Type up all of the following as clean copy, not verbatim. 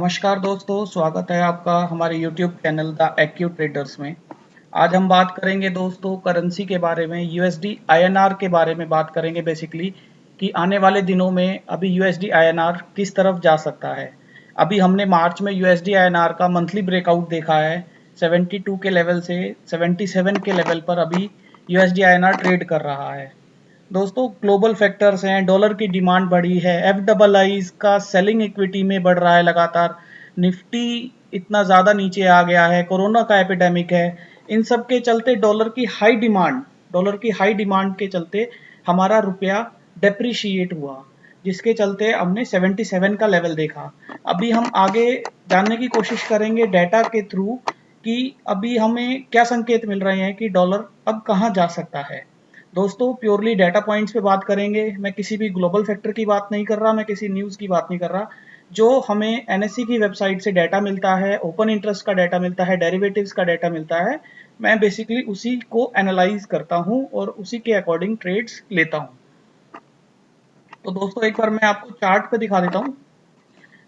नमस्कार दोस्तों, स्वागत है आपका हमारे YouTube channel the AQ Traders में। आज हम बात करेंगे दोस्तों करेंसी के बारे में, यूएसडी आईएनआर के बारे में बात करेंगे बेसिकली कि आने वाले दिनों में अभी यूएसडी आईएनआर किस तरफ जा सकता है। अभी हमने मार्च में यूएसडी आईएनआर का मंथली ब्रेकआउट देखा है। 72 के लेवल से 77 के लेवल पर अभी यूएसडी आईएनआर ट्रेड कर रहा है। दोस्तों ग्लोबल फैक्टर्स हैं, डॉलर की डिमांड बढ़ी है, एफ डबल आई का सेलिंग इक्विटी में बढ़ रहा है लगातार, निफ्टी इतना ज़्यादा नीचे आ गया है, कोरोना का एपिडेमिक है। इन सब के चलते डॉलर की हाई डिमांड के चलते हमारा रुपया डेप्रिशिएट हुआ, जिसके चलते हमने 77 का लेवल देखा। अभी हम आगे जानने की कोशिश करेंगे डेटा के थ्रू कि अभी हमें क्या संकेत मिल रहे हैं कि डॉलर अब कहाँ जा सकता है। दोस्तों प्योरली डाटा पॉइंट्स पे बात करेंगे। मैं किसी भी ग्लोबल फैक्टर की बात नहीं कर रहा, मैं किसी न्यूज़ की बात नहीं कर रहा। जो हमें एनएससी की वेबसाइट से डाटा मिलता है, ओपन इंटरेस्ट का डाटा मिलता है, डेरिवेटिव्स का डाटा मिलता है, मैं बेसिकली उसी को एनालाइज करता हूँ और उसी के अकॉर्डिंग ट्रेड्स लेता हूँ। तो दोस्तों एक बार मैं आपको चार्ट पे दिखा देता हूँ।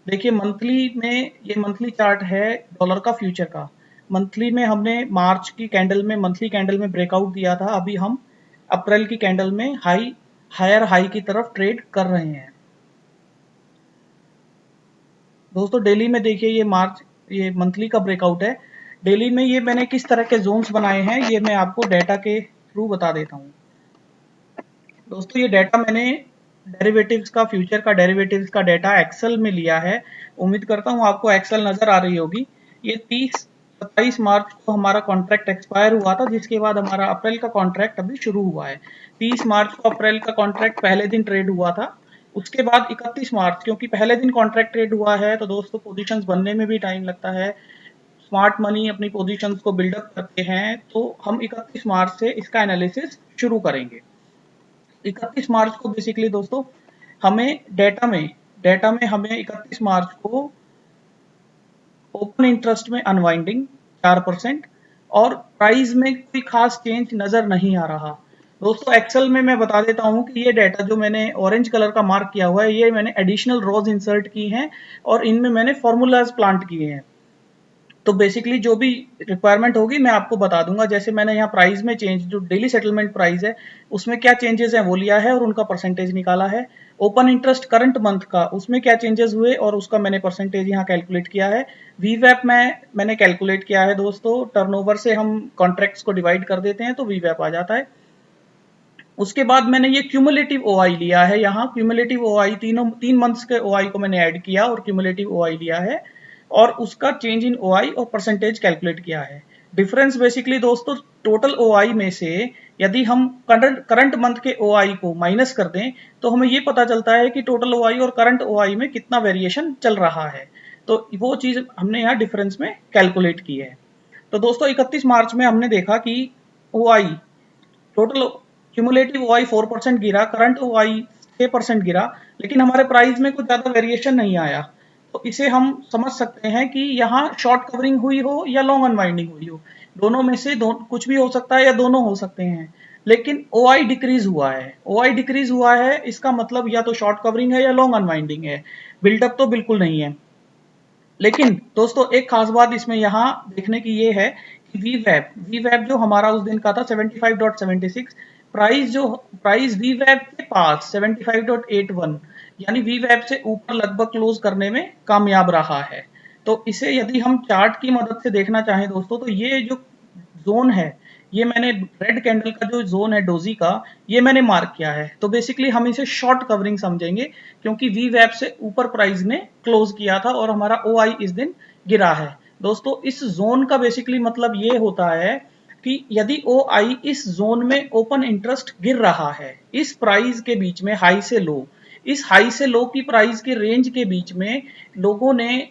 देखिए मंथली में, ये मंथली चार्ट है डॉलर का फ्यूचर का। मंथली में हमने मार्च की कैंडल में, मंथली कैंडल में ब्रेकआउट दिया था। अभी हम अप्रैल की कैंडल में हायर हाई की तरफ ट्रेड कर रहे हैं। दोस्तों डेली में देखिए ये मंथली का ब्रेकआउट है। डेली में ये मैंने किस तरह के जोन्स बनाए हैं ये मैं आपको डाटा के थ्रू बता देता हूँ। दोस्तों ये डाटा मैंने फ्यूचर का डेरिवेटिव्स का डाटा एक्सेल में लिया है। उम्मीद करता हूँ आपको एक्सेल नजर आ रही होगी। ये 27 मार्च को हमारा कॉन्ट्रैक्ट एक्सपायर हुआ था, जिसके बाद हमारा अप्रैल का कॉन्ट्रैक्ट अभी शुरू हुआ है। 30 मार्च को अप्रैल का कॉन्ट्रैक्ट पहले दिन ट्रेड हुआ था। उसके बाद 31 मार्च, क्योंकि पहले दिन कॉन्ट्रैक्ट ट्रेड हुआ है तो दोस्तों पोजीशंस बनने में भी टाइम लगता है। स्मार्ट मनी अपनी पोजीशंस को बिल्डअप करते हैं, तो हम 31 मार्च से इसका एनालिसिस शुरू करेंगे। 31 मार्च को बेसिकली दोस्तों हमें डेटा में हमें 31 मार्च को ओपन इंटरेस्ट में अनवाइंडिंग 4% और प्राइस में कोई खास चेंज नजर नहीं आ रहा। दोस्तों एक्सेल में मैं बता देता हूं कि ये डाटा जो मैंने ऑरेंज कलर का मार्क किया हुआ है, ये मैंने एडिशनल रोज इंसर्ट की हैं और इनमें मैंने फॉर्मूलाज प्लांट किए हैं। तो बेसिकली जो भी रिक्वायरमेंट होगी मैं आपको बता दूंगा। जैसे मैंने यहाँ प्राइस में चेंज, जो डेली सेटलमेंट प्राइस है उसमें क्या चेंजेस हैं वो लिया है और उनका परसेंटेज निकाला है। ओपन इंटरेस्ट करंट मंथ का, उसमें क्या चेंजेस हुए और उसका मैंने परसेंटेज यहाँ कैलकुलेट किया है। वीवैप में मैंने कैलकुलेट किया है दोस्तों। टर्नओवर से हम कॉन्ट्रैक्ट्स को डिवाइड कर देते हैं तो वीवैप आ जाता है। उसके बाद मैंने ये क्यूमुलेटिव ओआई लिया है। यहाँ क्यूमुलेटिव ओआई तीन मंथ्स के ओआई को मैंने ऐड किया और क्यूमुलेटिव ओआई लिया है और उसका चेंज इन ओआई और परसेंटेज कैलकुलेट किया है। डिफरेंस बेसिकली दोस्तों टोटल ओआई में से यदि हम करंट मंथ के ओआई को माइनस कर दें तो हमें ये पता चलता है कि टोटल ओआई और करंट ओआई में कितना वेरिएशन चल रहा है। तो वो चीज हमने यहाँ डिफरेंस में कैलकुलेट की है। तो दोस्तों 31 मार्च में हमने देखा कि ओआई टोटल क्यूमुलेटिव ओआई 4% गिरा, करंट ओआई 6% गिरा, लेकिन हमारे प्राइस में कुछ ज्यादा वेरिएशन नहीं आया। तो इसे हम समझ सकते हैं कि यहाँ शॉर्ट कवरिंग हुई हो या लॉन्ग अनवाइंडिंग हुई हो, दोनों में से कुछ भी हो सकता है या दोनों हो सकते हैं। लेकिन ओआई डिक्रीज हुआ है, इसका मतलब या तो शॉर्ट कवरिंग है या लॉन्ग अनवाइंडिंग है। बिल्डअप तो बिल्कुल नहीं है। लेकिन दोस्तों एक खास बात इसमें यहाँ देखने की ये है कि वीवैप जो हमारा उस दिन का था 75.76, प्राइस वीवैप के पास 75.81 यानी वीवैप से ऊपर लगभग क्लोज करने में कामयाब रहा है। तो इसे यदि हम चार्ट की मदद से देखना चाहें दोस्तों, तो ये जो जोन है, ये मैंने रेड कैंडल का जो जोन है डोजी का, ये मैंने मार्क किया है। तो बेसिकली हम इसे शॉर्ट कवरिंग समझेंगे, क्योंकि वीवैप से ऊपर प्राइस ने क्लोज किया था और हमारा ओआई इस दिन गिरा है। दोस्तों इस जोन का बेसिकली मतलब ये होता है कि यदि ओआई इस जोन में ओपन इंटरेस्ट गिर रहा है, इस प्राइस के बीच में हाई से लो, इस हाई से लो की प्राइस के रेंज के बीच में लोगों ने,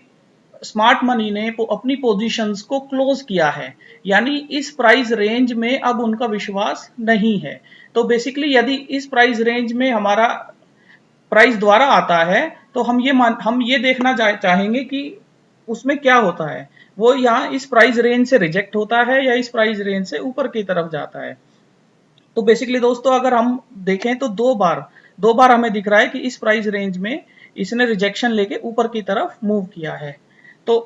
स्मार्ट मनी ने अपनी पोजीशंस को क्लोज किया है, यानी इस प्राइस रेंज में अब उनका विश्वास नहीं है। तो बेसिकली यदि इस प्राइस रेंज में हमारा प्राइस दोबारा आता है तो हम ये देखना चाहेंगे कि उसमें क्या होता है, वो यहाँ इस प्राइस रेंज से रिजेक्ट होता है या इस प्राइस रेंज से ऊपर की तरफ जाता है। तो बेसिकली दोस्तों अगर हम देखें तो दो बार हमें दिख रहा है कि इस प्राइस रेंज में इसने रिजेक्शन लेके ऊपर की तरफ मूव किया है। तो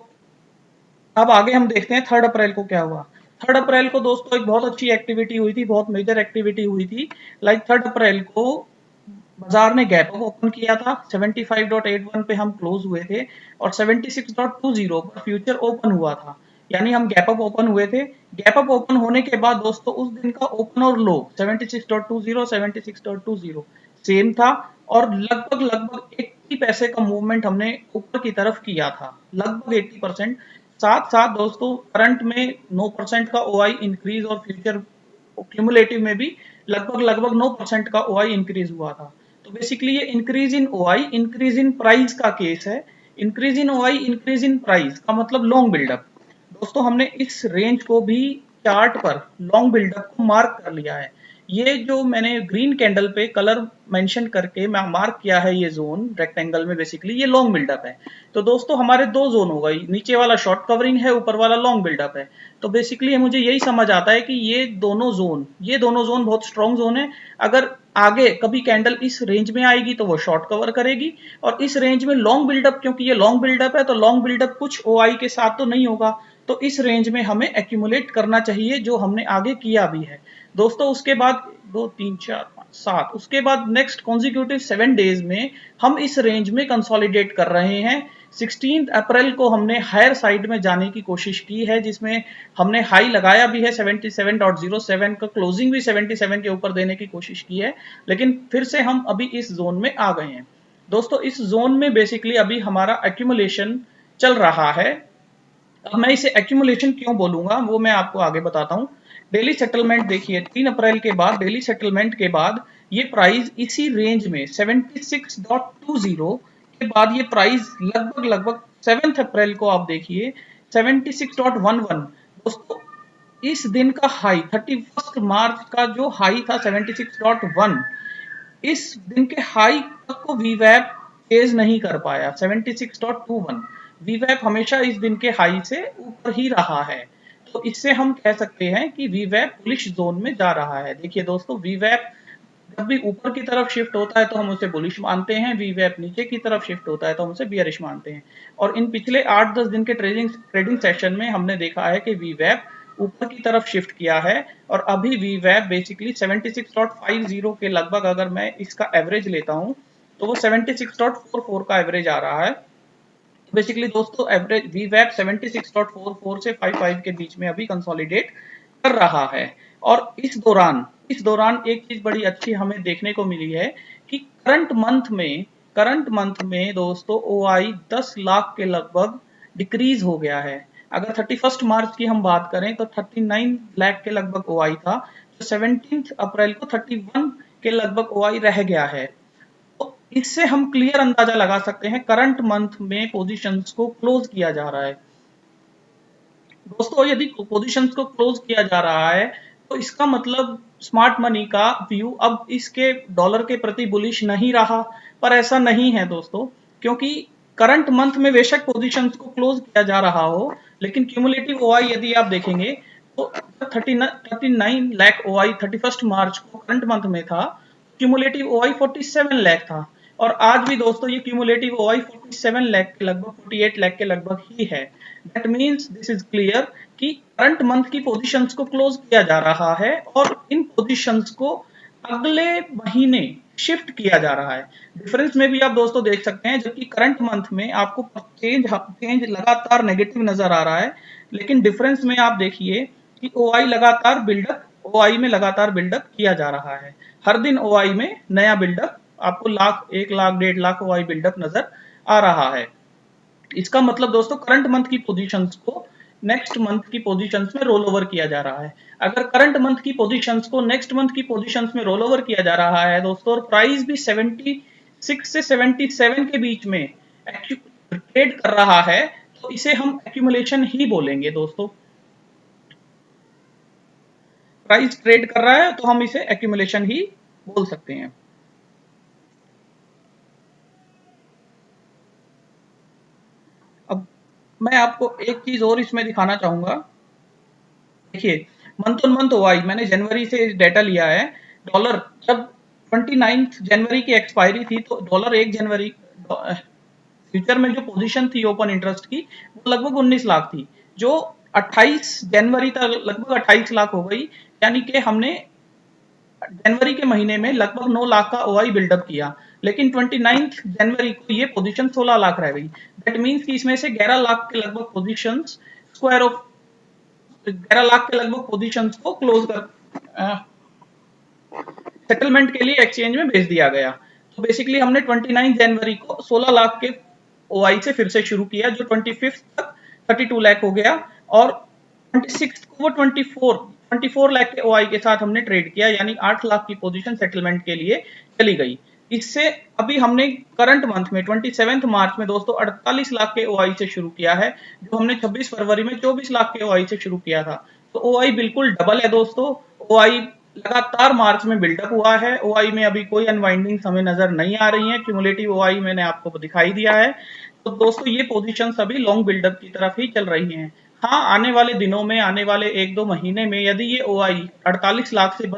अब आगे हम देखते हैं 3 अप्रैल को क्या हुआ। 3 अप्रैल को दोस्तों एक बहुत अच्छी एक्टिविटी हुई थी, बहुत मेजर एक्टिविटी हुई थी। लाइक 3 अप्रैल को बाजार ने गैप अप ओपन किया था, 75.81 पे हम क्लोज हुए थे और 76.20 पर फ्यूचर ओपन हुआ था, यानी हम गैप अप ओपन हुए थे। गैप अप ओपन होने के बाद दोस्तों उस दिन का ओपन और लो 76.20 76.20 सेम था और लगभग लगभग 80 पैसे का मूवमेंट हमने ऊपर की तरफ किया था, लगभग 80%। साथ साथ दोस्तों करंट में 9% का ओआई इंक्रीज और फ्यूचर क्यूमुलेटिव में भी लगभग लगभग 9% का ओआई इंक्रीज हुआ था। तो बेसिकली ये increase in OI increase in price का केस है। Increase in OI increase in price का मतलब लॉन्ग बिल्डअप। दोस्तों हमने इस रेंज को भी चार्ट पर लॉन्ग बिल्डअप को मार्क कर लिया है। ये जो मैंने ग्रीन कैंडल पे कलर मेंशन करके मैं मार्क किया है, ये जोन रेक्टेंगल में बेसिकली ये लॉन्ग बिल्डअप है। तो दोस्तों हमारे दो जोन हो गई, नीचे वाला शॉर्ट कवरिंग है, ऊपर वाला लॉन्ग बिल्डअप है। तो बेसिकली मुझे यही समझ आता है कि ये दोनों जोन बहुत स्ट्रॉन्ग जोन है। अगर आगे कभी कैंडल इस रेंज में आएगी तो वो शॉर्ट कवर करेगी, और इस रेंज में लॉन्ग बिल्डअप, क्योंकि ये लॉन्ग बिल्डअप है तो लॉन्ग बिल्डअप कुछ ओआई के साथ तो नहीं होगा, तो इस रेंज में हमें एक्यूमुलेट करना चाहिए, जो हमने आगे किया भी है दोस्तों। उसके बाद 2 3 4 5 7 उसके बाद नेक्स्ट कॉन्जिक्यूटिव 7 डेज में हम इस रेंज में कंसोलिडेट कर रहे हैं। 16 अप्रैल को हमने हायर साइड में जाने की कोशिश की है, जिसमें हमने हाई लगाया भी है 77.07 का, क्लोजिंग भी 77 के ऊपर देने की कोशिश की है, लेकिन फिर से हम अभी इस जोन में आ गए हैं दोस्तों। इस जोन में बेसिकली अभी हमारा एक्यूमुलेशन चल रहा है। अब मैं इसे एक्यूमुलेशन क्यों बोलूंगा वो मैं आपको आगे बताता हूं। डेली सेटलमेंट देखिए, 3 अप्रैल के बाद डेली सेटलमेंट के बाद ये प्राइस इसी रेंज में 76.20 के बाद ये प्राइस लगभग लगभग 7 अप्रैल को आप देखिए 76.11। दोस्तों इस दिन का हाई 31 मार्च का जो हाई था 76.1, इस दिन के हाई तक को वीवैप चेज नहीं कर पाया 76.21। वीवैप हमेशा इस दिन के हाई से ऊपर ही रहा है, तो इससे हम कह सकते हैं कि वीवैप बुलिश जोन में जा रहा है। देखिए दोस्तों, वीवैप जब भी ऊपर की तरफ शिफ्ट होता है तो हम उसे बुलिश मानते हैं, वीवैप नीचे की तरफ शिफ्ट होता है तो हम उसे बियरिश मानते हैं। और इन पिछले 8-10 दिन के ट्रेडिंग सेशन में हमने देखा है कि वीवैप ऊपर की तरफ शिफ्ट किया है, और अभी वीवैप बेसिकली 76.50 के लगभग, अगर मैं इसका एवरेज लेता हूं तो वो 76.44 का एवरेज आ रहा है। बेसिकली दोस्तों एवरेज वीवैप 76.44 से 55 के बीच में अभी कंसोलिडेट कर रहा है। और इस दौरान एक चीज बड़ी अच्छी हमें देखने को मिली है कि करंट मंथ में दोस्तों ओआई 10 लाख के लगभग डिक्रीज हो गया है। अगर 31 मार्च की हम बात करें तो 39 लाख के लगभग ओआई था, तो 17 अप्रैल को 31 के लगभग ओआई रह गया है। तो इससे हम क्लियर अंदाजा लगा सकते हैं करंट मंथ में पोजीशंस को क्लोज किया जा रहा है दोस्तों। यदि पोजीशंस को क्लोज किया जा रहा है तो इसका मतलब स्मार्ट मनी का व्यू अब इसके डॉलर के प्रति बुलिश नहीं रहा, पर ऐसा नहीं है दोस्तों, क्योंकि करंट मंथ में बेशक पोजीशंस को क्लोज किया जा रहा हो, लेकिन क्यूमुलेटिव ओआई यदि आप देखेंगे तो 39 लाख ओआई 31 मार्च को करंट मंथ में था, क्यूमुलेटिव ओआई 47 लाख था, और आज भी दोस्तों ये क्यूमुलेटिव ओआई 47 लाख के लगभग 48 लाख के लगभग ही है। That means this is clear कि करंट मंथ की पोजीशंस को क्लोज किया जा रहा है और इन पोजीशंस को अगले महीने शिफ्ट किया जा रहा है। डिफरेंस में भी आप दोस्तों देख सकते हैं, जबकि करंट मंथ में आपको चेंज लगातार नेगेटिव नजर आ रहा है, लेकिन डिफरेंस में आप देखिए कि ओआई में लगातार बिल्डअप किया जा रहा है। हर दिन ओआई में नया बिल्डअप आपको 1 लाख 1.5 लाख ओआई बिल्डअप नजर आ रहा है। इसका मतलब दोस्तों करंट मंथ की पोजीशंस को नेक्स्ट मंथ की पोजीशंस में रोल ओवर किया जा रहा है। अगर करंट मंथ की पोजीशंस को नेक्स्ट मंथ की पोजीशंस में रोल ओवर किया जा रहा है दोस्तों, और प्राइस भी 76 से 77 के बीच में ट्रेड कर रहा है, तो इसे हम एक्यूमुलेशन ही बोलेंगे दोस्तों। प्राइस ट्रेड कर रहा है तो हम इसे एक्यूमुलेशन ही बोल सकते हैं। अब मैं आपको एक चीज और इसमें दिखाना चाहूंगा। देखिए, मंथ ऑन मंथ ओआई मैंने जनवरी से डेटा लिया है। डॉलर जब 29 जनवरी की एक्सपायरी थी तो डॉलर 1 जनवरी फ्यूचर में जो पोजीशन थी ओपन इंटरेस्ट की वो लगभग 19 लाख थी, जो 28 जनवरी तक लगभग 28 लाख हो गई, यानी कि हमने जनवरी के महीने में लगभग 9 लाख का ओआई बिल्डअप किया, लेकिन 29 जनवरी को ये पोजीशन 16 लाख रह गई। दैट मीन्स कि इसमें से 11 लाख के लगभग पोजीशंस स्क्वायर ऑफ 11 लाख के लगभग पोजीशंस को क्लोज कर सेटलमेंट के लिए एक्सचेंज में भेज दिया गया। तो बेसिकली हमने 29 जनवरी को 16 लाख के ओआई से फिर से शुरू किया, जो 25 तक 32 लाख हो गया, और 26 को वो 24 लाख के ओआई के साथ हमने ट्रेड किया, यानी 8 लाख की पोजीशन सेटलमेंट के लिए चली गई। इससे अभी हमने करंट मंथ में 27 मार्च में दोस्तों 48 लाख के ओआई से शुरू किया है, जो हमने 26 फरवरी में 24 लाख के ओआई से शुरू किया था। तो ओआई बिल्कुल डबल है दोस्तों। ओआई लगातार मार्च में बिल्डअप हुआ है। ओआई में अभी कोई अनवाइंडिंग हमें नजर नहीं आ रही है। क्यूमुलेटिव ओआई मैंने आपको दिखाई दिया है। तो दोस्तों ये पोजीशन अभी लॉन्ग बिल्डअप की तरफ ही चल रही हैं। हाँ, आने वाले दिनों में, आने वाले 1-2 महीने में यदि ये ओआई 48 लाख से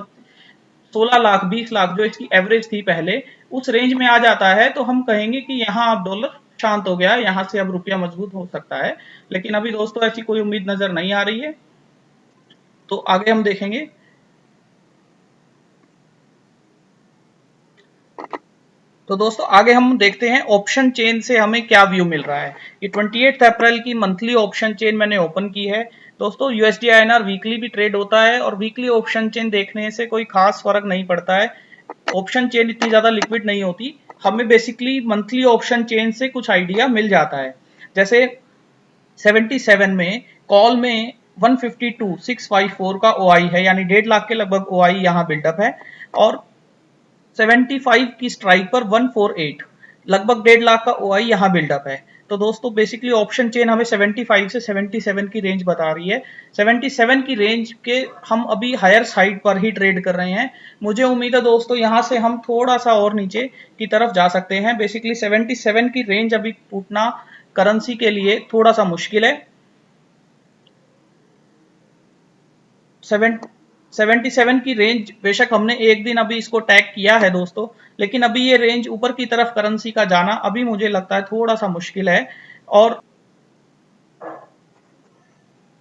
16 लाख 20 लाख जो इसकी एवरेज थी पहले, उस रेंज में आ जाता है, तो हम कहेंगे कि यहाँ अब डॉलर शांत हो गया है, यहाँ से अब रुपया मजबूत हो सकता है। लेकिन अभी दोस्तों ऐसी कोई उम्मीद नजर नहीं आ रही है। तो आगे हम देखेंगे। तो दोस्तों आगे हम देखते हैं ऑप्शन चेन से हमें क्या व्यू मिल रहा है। ये 28 अप्रैल की मंथली ऑप्शन चेन मैंने ओपन की है। दोस्तों यूएसडी आईएनआर वीकली भी ट्रेड होता है, और वीकली ऑप्शन चेन देखने से कोई खास फर्क नहीं पड़ता है। ऑप्शन चेन इतनी ज्यादा लिक्विड नहीं होती। हमें बेसिकली मंथली ऑप्शन चेन से कुछ आइडिया मिल जाता है। जैसे 77 में कॉल में 152,654 का ओआई है, यानी 1.5 लाख के लगभग ओआई यहाँ बिल्डअप है, और 75 की स्ट्राइक पर 148 लगभग 1.5 लाख का ओआई यहाँ बिल्डअप है। तो दोस्तों बेसिकली ऑप्शन चेन हमें 75 से 77 की रेंज बता रही है। 77 की रेंज के हम अभी हायर साइड पर ही ट्रेड कर रहे हैं। मुझे उम्मीद है दोस्तों यहाँ से हम थोड़ा सा और नीचे की तरफ जा सकते हैं। बेसिकली 77 की रेंज अभी टूटना करेंसी के लिए थोड़ा सा मुश्किल है। 77 की रेंज बेशक हमने एक दिन अभी इसको टैग किया है दोस्तों, लेकिन अभी ये रेंज ऊपर की तरफ करेंसी का जाना अभी मुझे लगता है थोड़ा सा मुश्किल है। और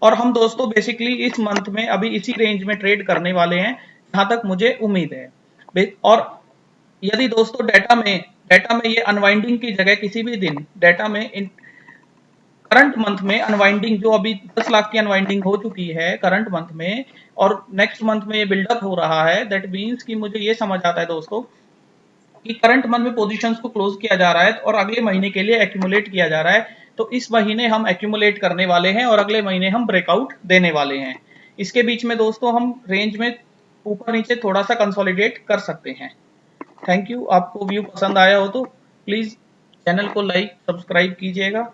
और हम दोस्तों बेसिकली इस मंथ में अभी इसी रेंज में ट्रेड करने वाले हैं, जहां तक मुझे उम्मीद है। और यदि दोस्तों डेटा में ये अनवाइंडिंग की जगह किसी भी दिन डेटा में करंट मंथ में अनवाइंडिंग, जो अभी 10 लाख की अनवाइंडिंग हो चुकी है करंट मंथ में, और नेक्स्ट मंथ में ये बिल्डअप हो रहा है, दैट मीन्स कि मुझे ये समझ आता है दोस्तों कि करंट मंथ में पोजीशंस को क्लोज किया जा रहा है और अगले महीने के लिए एक्यूमुलेट किया जा रहा है। तो इस महीने हम एक्यूमुलेट करने वाले हैं और अगले महीने हम ब्रेकआउट देने वाले हैं। इसके बीच में दोस्तों हम रेंज में ऊपर नीचे थोड़ा सा कंसोलिडेट कर सकते हैं। Thank you. आपको व्यू पसंद आया हो तो प्लीज चैनल को लाइक सब्सक्राइब कीजिएगा।